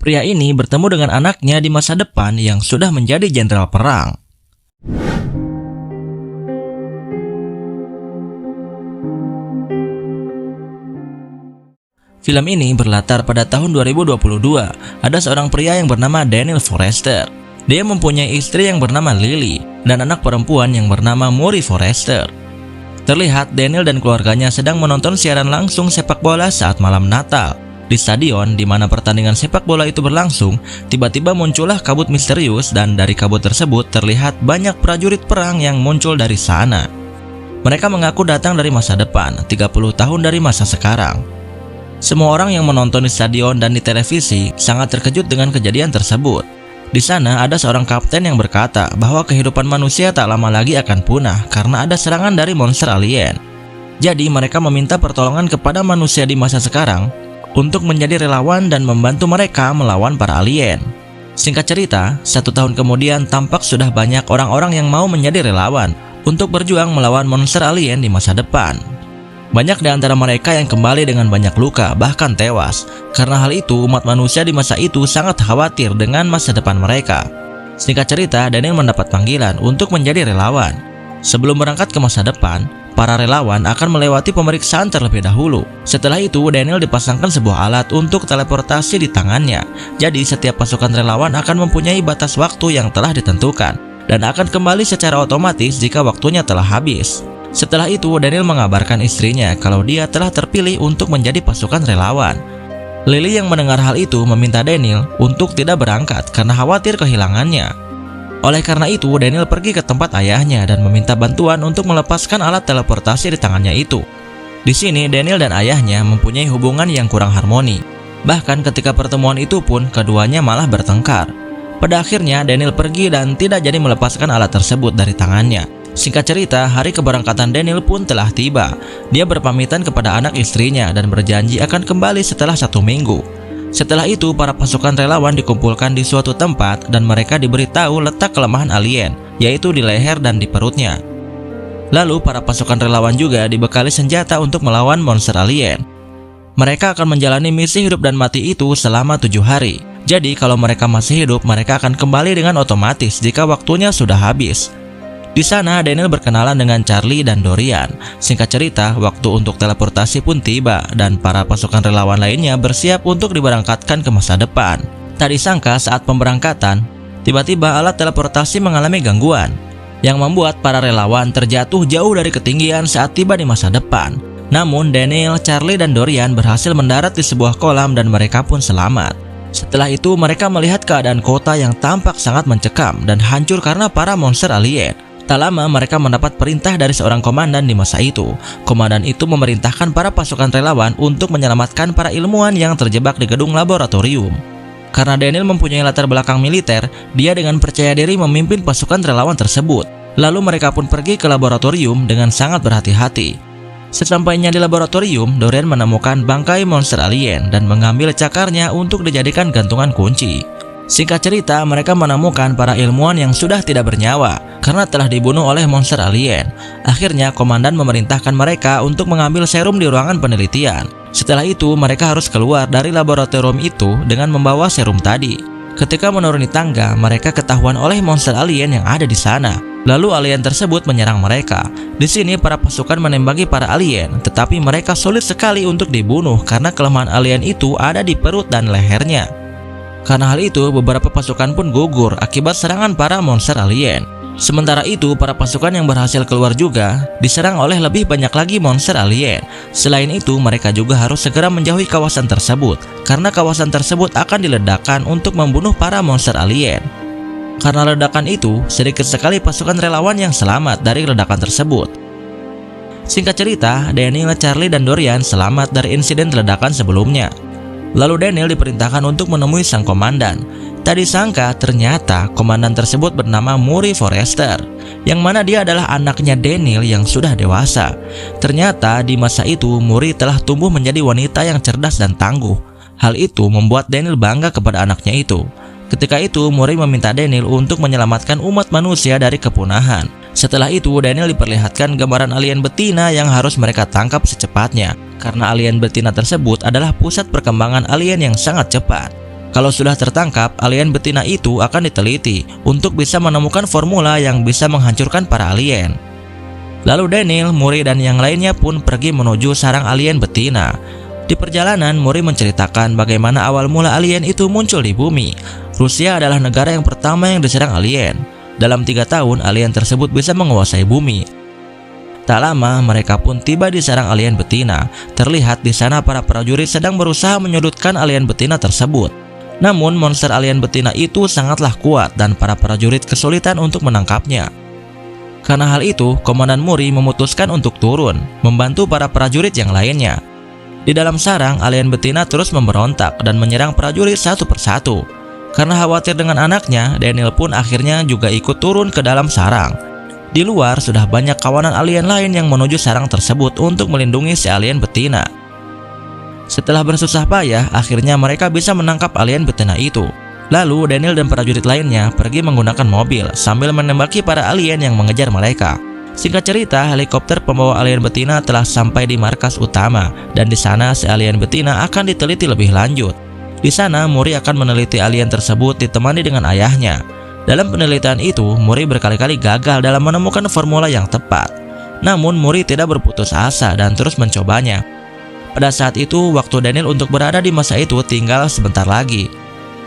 Pria ini bertemu dengan anaknya di masa depan yang sudah menjadi jenderal perang. Film ini berlatar pada tahun 2022. Ada seorang pria yang bernama Daniel Forrester. Dia mempunyai istri yang bernama Lily dan anak perempuan yang bernama Murray Forrester. Terlihat Daniel dan keluarganya sedang menonton siaran langsung sepak bola saat malam Natal. Di stadion di mana pertandingan sepak bola itu berlangsung, tiba-tiba muncullah kabut misterius dan dari kabut tersebut terlihat banyak prajurit perang yang muncul dari sana. Mereka mengaku datang dari masa depan, 30 tahun dari masa sekarang. Semua orang yang menonton di stadion dan di televisi sangat terkejut dengan kejadian tersebut. Di sana ada seorang kapten yang berkata bahwa kehidupan manusia tak lama lagi akan punah karena ada serangan dari monster alien. Jadi mereka meminta pertolongan kepada manusia di masa sekarang untuk menjadi relawan dan membantu mereka melawan para alien. Singkat cerita, 1 tahun kemudian tampak sudah banyak orang-orang yang mau menjadi relawan untuk berjuang melawan monster alien di masa depan. Banyak di antara mereka yang kembali dengan banyak luka, bahkan tewas. Karena hal itu, umat manusia di masa itu sangat khawatir dengan masa depan mereka. Singkat cerita, Daniel mendapat panggilan untuk menjadi relawan. Sebelum berangkat ke masa depan, para relawan akan melewati pemeriksaan terlebih dahulu. Setelah itu, Daniel dipasangkan sebuah alat untuk teleportasi di tangannya. Jadi, setiap pasukan relawan akan mempunyai batas waktu yang telah ditentukan dan akan kembali secara otomatis jika waktunya telah habis. Setelah itu, Daniel mengabarkan istrinya kalau dia telah terpilih untuk menjadi pasukan relawan. Lily yang mendengar hal itu meminta Daniel untuk tidak berangkat karena khawatir kehilangannya. Oleh karena itu, Daniel pergi ke tempat ayahnya dan meminta bantuan untuk melepaskan alat teleportasi di tangannya itu. Di sini, Daniel dan ayahnya mempunyai hubungan yang kurang harmoni. Bahkan ketika pertemuan itu pun, keduanya malah bertengkar. Pada akhirnya, Daniel pergi dan tidak jadi melepaskan alat tersebut dari tangannya. Singkat cerita, hari keberangkatan Daniel pun telah tiba. Dia berpamitan kepada anak istrinya dan berjanji akan kembali setelah 1 minggu. Setelah itu, para pasukan relawan dikumpulkan di suatu tempat dan mereka diberitahu letak kelemahan alien, yaitu di leher dan di perutnya. Lalu, para pasukan relawan juga dibekali senjata untuk melawan monster alien. Mereka akan menjalani misi hidup dan mati itu selama 7 hari. Jadi, kalau mereka masih hidup, mereka akan kembali dengan otomatis jika waktunya sudah habis. Di sana, Daniel berkenalan dengan Charlie dan Dorian. Singkat cerita, waktu untuk teleportasi pun tiba dan para pasukan relawan lainnya bersiap untuk diberangkatkan ke masa depan. Tak disangka saat pemberangkatan, tiba-tiba alat teleportasi mengalami gangguan yang membuat para relawan terjatuh jauh dari ketinggian saat tiba di masa depan. Namun, Daniel, Charlie, dan Dorian berhasil mendarat di sebuah kolam dan mereka pun selamat. Setelah itu, mereka melihat keadaan kota yang tampak sangat mencekam dan hancur karena para monster alien. Tak lama mereka mendapat perintah dari seorang komandan di masa itu. Komandan itu memerintahkan para pasukan relawan untuk menyelamatkan para ilmuwan yang terjebak di gedung laboratorium. Karena Daniel mempunyai latar belakang militer, dia dengan percaya diri memimpin pasukan relawan tersebut. Lalu mereka pun pergi ke laboratorium dengan sangat berhati-hati. Sesampainya di laboratorium, Dorian menemukan bangkai monster alien dan mengambil cakarnya untuk dijadikan gantungan kunci. Singkat cerita, mereka menemukan para ilmuwan yang sudah tidak bernyawa karena telah dibunuh oleh monster alien. Akhirnya, komandan memerintahkan mereka untuk mengambil serum di ruangan penelitian. Setelah itu, mereka harus keluar dari laboratorium itu dengan membawa serum tadi. Ketika menuruni tangga, mereka ketahuan oleh monster alien yang ada di sana. Lalu alien tersebut menyerang mereka. Di sini, para pasukan menembaki para alien, tetapi mereka sulit sekali untuk dibunuh karena kelemahan alien itu ada di perut dan lehernya. Karena hal itu, beberapa pasukan pun gugur akibat serangan para monster alien. Sementara itu, para pasukan yang berhasil keluar juga diserang oleh lebih banyak lagi monster alien. Selain itu, mereka juga harus segera menjauhi kawasan tersebut, karena kawasan tersebut akan diledakkan untuk membunuh para monster alien. Karena ledakan itu, sedikit sekali pasukan relawan yang selamat dari ledakan tersebut. Singkat cerita, Daniel, Charlie, dan Dorian selamat dari insiden ledakan sebelumnya. Lalu Daniel diperintahkan untuk menemui sang komandan. Tak disangka ternyata komandan tersebut bernama Murray Forrester, yang mana dia adalah anaknya Daniel yang sudah dewasa. Ternyata di masa itu Murray telah tumbuh menjadi wanita yang cerdas dan tangguh. Hal itu membuat Daniel bangga kepada anaknya itu. Ketika itu Murray meminta Daniel untuk menyelamatkan umat manusia dari kepunahan. Setelah itu Daniel diperlihatkan gambaran alien betina yang harus mereka tangkap secepatnya, karena alien betina tersebut adalah pusat perkembangan alien yang sangat cepat. Kalau sudah tertangkap, alien betina itu akan diteliti untuk bisa menemukan formula yang bisa menghancurkan para alien. Lalu Daniel, Murray, dan yang lainnya pun pergi menuju sarang alien betina. Di perjalanan, Murray menceritakan bagaimana awal mula alien itu muncul di bumi. Rusia adalah negara yang pertama yang diserang alien. Dalam 3 tahun, alien tersebut bisa menguasai bumi. Tak lama, mereka pun tiba di sarang alien betina. Terlihat di sana para prajurit sedang berusaha menyudutkan alien betina tersebut. Namun, monster alien betina itu sangatlah kuat dan para prajurit kesulitan untuk menangkapnya. Karena hal itu, Komandan Murray memutuskan untuk turun, membantu para prajurit yang lainnya. Di dalam sarang, alien betina terus memberontak dan menyerang prajurit satu persatu. Karena khawatir dengan anaknya, Daniel pun akhirnya juga ikut turun ke dalam sarang. Di luar, sudah banyak kawanan alien lain yang menuju sarang tersebut untuk melindungi si alien betina. Setelah bersusah payah, akhirnya mereka bisa menangkap alien betina itu. Lalu, Daniel dan prajurit lainnya pergi menggunakan mobil sambil menembaki para alien yang mengejar mereka. Singkat cerita, helikopter pembawa alien betina telah sampai di markas utama, dan di sana si alien betina akan diteliti lebih lanjut. Di sana, Murray akan meneliti alien tersebut ditemani dengan ayahnya. Dalam penelitian itu, Murray berkali-kali gagal dalam menemukan formula yang tepat. Namun, Murray tidak berputus asa dan terus mencobanya. Pada saat itu, waktu Daniel untuk berada di masa itu tinggal sebentar lagi.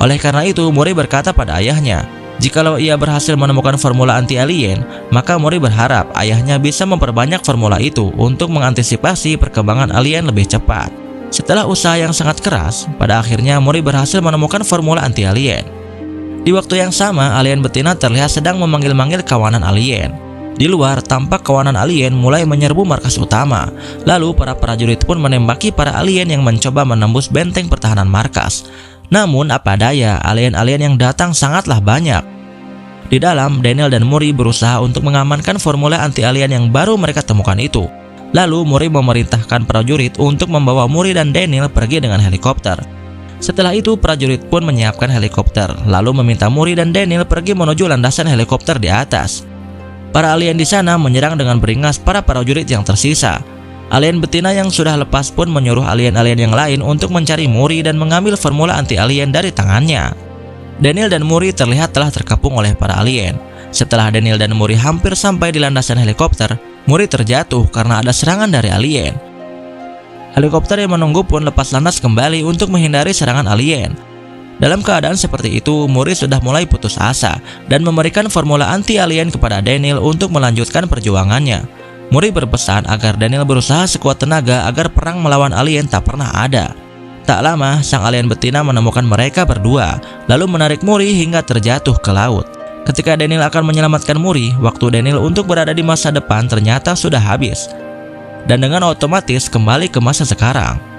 Oleh karena itu, Murray berkata pada ayahnya, jikalau ia berhasil menemukan formula anti-alien, maka Murray berharap ayahnya bisa memperbanyak formula itu untuk mengantisipasi perkembangan alien lebih cepat. Setelah usaha yang sangat keras, pada akhirnya Murray berhasil menemukan formula anti-alien. Di waktu yang sama, alien betina terlihat sedang memanggil-manggil kawanan alien. Di luar, tampak kawanan alien mulai menyerbu markas utama. Lalu, para prajurit pun menembaki para alien yang mencoba menembus benteng pertahanan markas. Namun, apa daya, alien-alien yang datang sangatlah banyak. Di dalam, Daniel dan Murray berusaha untuk mengamankan formula anti-alien yang baru mereka temukan itu. Lalu, Murray memerintahkan prajurit untuk membawa Murray dan Daniel pergi dengan helikopter. Setelah itu, prajurit pun menyiapkan helikopter, lalu meminta Murray dan Daniel pergi menuju landasan helikopter di atas. Para alien di sana menyerang dengan beringas para prajurit yang tersisa. Alien betina yang sudah lepas pun menyuruh alien-alien yang lain untuk mencari Murray dan mengambil formula anti-alien dari tangannya. Daniel dan Murray terlihat telah terkepung oleh para alien. Setelah Daniel dan Murray hampir sampai di landasan helikopter, Murray terjatuh karena ada serangan dari alien. Helikopter yang menunggu pun lepas landas kembali untuk menghindari serangan alien. Dalam keadaan seperti itu, Murray sudah mulai putus asa dan memberikan formula anti-alien kepada Daniel untuk melanjutkan perjuangannya. Murray berpesan agar Daniel berusaha sekuat tenaga agar perang melawan alien tak pernah ada. Tak lama, sang alien betina menemukan mereka berdua, lalu menarik Murray hingga terjatuh ke laut. Ketika Daniel akan menyelamatkan Murray, waktu Daniel untuk berada di masa depan ternyata sudah habis. Dan dengan otomatis kembali ke masa sekarang.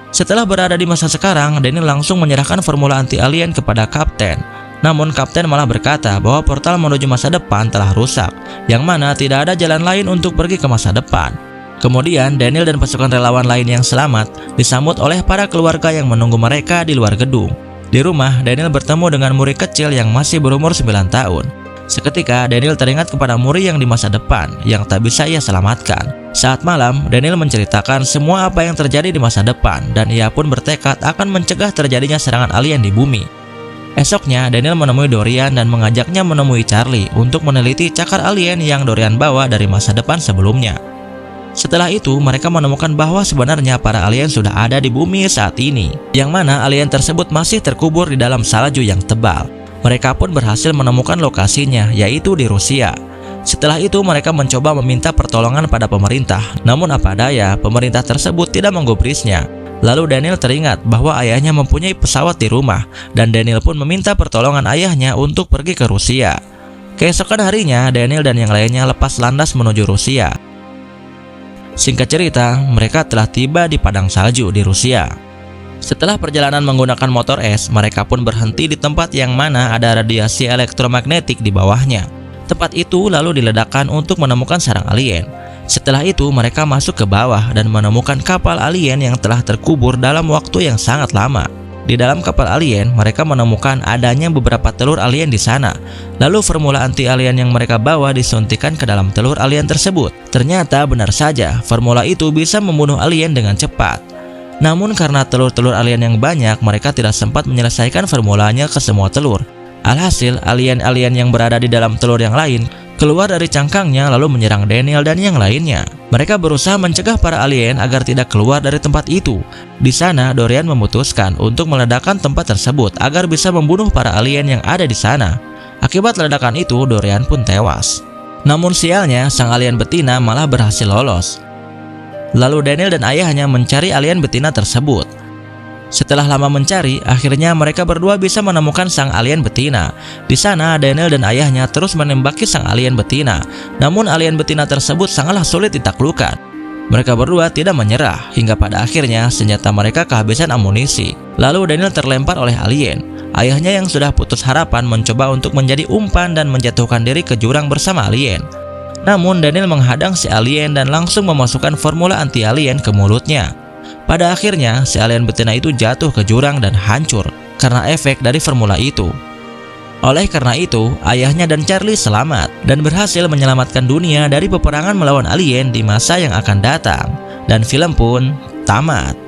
Setelah berada di masa sekarang, Daniel langsung menyerahkan formula anti-alien kepada Kapten. Namun Kapten malah berkata bahwa portal menuju masa depan telah rusak, yang mana tidak ada jalan lain untuk pergi ke masa depan. Kemudian Daniel dan pasukan relawan lain yang selamat disambut oleh para keluarga yang menunggu mereka di luar gedung. Di rumah, Daniel bertemu dengan Murray kecil yang masih berumur 9 tahun. Seketika Daniel teringat kepada Murray yang di masa depan yang tak bisa ia selamatkan. Saat malam, Daniel menceritakan semua apa yang terjadi di masa depan dan ia pun bertekad akan mencegah terjadinya serangan alien di bumi. Esoknya, Daniel menemui Dorian dan mengajaknya menemui Charlie untuk meneliti cakar alien yang Dorian bawa dari masa depan sebelumnya. Setelah itu, mereka menemukan bahwa sebenarnya para alien sudah ada di bumi saat ini, yang mana alien tersebut masih terkubur di dalam salju yang tebal. Mereka pun berhasil menemukan lokasinya, yaitu di Rusia. Setelah itu mereka mencoba meminta pertolongan pada pemerintah, namun apa daya, pemerintah tersebut tidak menggubrisnya. Lalu Daniel teringat bahwa ayahnya mempunyai pesawat di rumah, dan Daniel pun meminta pertolongan ayahnya untuk pergi ke Rusia. Keesokan harinya, Daniel dan yang lainnya lepas landas menuju Rusia. Singkat cerita, mereka telah tiba di padang salju di Rusia. Setelah perjalanan menggunakan motor es, mereka pun berhenti di tempat yang mana ada radiasi elektromagnetik di bawahnya. Tempat itu lalu diledakkan untuk menemukan sarang alien. Setelah itu mereka masuk ke bawah dan menemukan kapal alien yang telah terkubur dalam waktu yang sangat lama. Di dalam kapal alien, mereka menemukan adanya beberapa telur alien di sana. Lalu formula anti-alien yang mereka bawa disuntikan ke dalam telur alien tersebut. Ternyata benar saja, formula itu bisa membunuh alien dengan cepat. Namun karena telur-telur alien yang banyak, mereka tidak sempat menyelesaikan formulanya ke semua telur. Alhasil, alien-alien yang berada di dalam telur yang lain keluar dari cangkangnya lalu menyerang Daniel dan yang lainnya. Mereka berusaha mencegah para alien agar tidak keluar dari tempat itu. Di sana, Dorian memutuskan untuk meledakkan tempat tersebut agar bisa membunuh para alien yang ada di sana. Akibat ledakan itu, Dorian pun tewas. Namun sialnya, sang alien betina malah berhasil lolos. Lalu Daniel dan ayahnya mencari alien betina tersebut. Setelah lama mencari, akhirnya mereka berdua bisa menemukan sang alien betina. Di sana, Daniel dan ayahnya terus menembaki sang alien betina. Namun alien betina tersebut sangatlah sulit ditaklukkan. Mereka berdua tidak menyerah, hingga pada akhirnya senjata mereka kehabisan amunisi. Lalu Daniel terlempar oleh alien. Ayahnya yang sudah putus harapan mencoba untuk menjadi umpan dan menjatuhkan diri ke jurang bersama alien. Namun Daniel menghadang si alien dan langsung memasukkan formula anti-alien ke mulutnya. Pada akhirnya, si alien betina itu jatuh ke jurang dan hancur karena efek dari formula itu. Oleh karena itu, ayahnya dan Charlie selamat dan berhasil menyelamatkan dunia dari peperangan melawan alien di masa yang akan datang. Dan film pun tamat.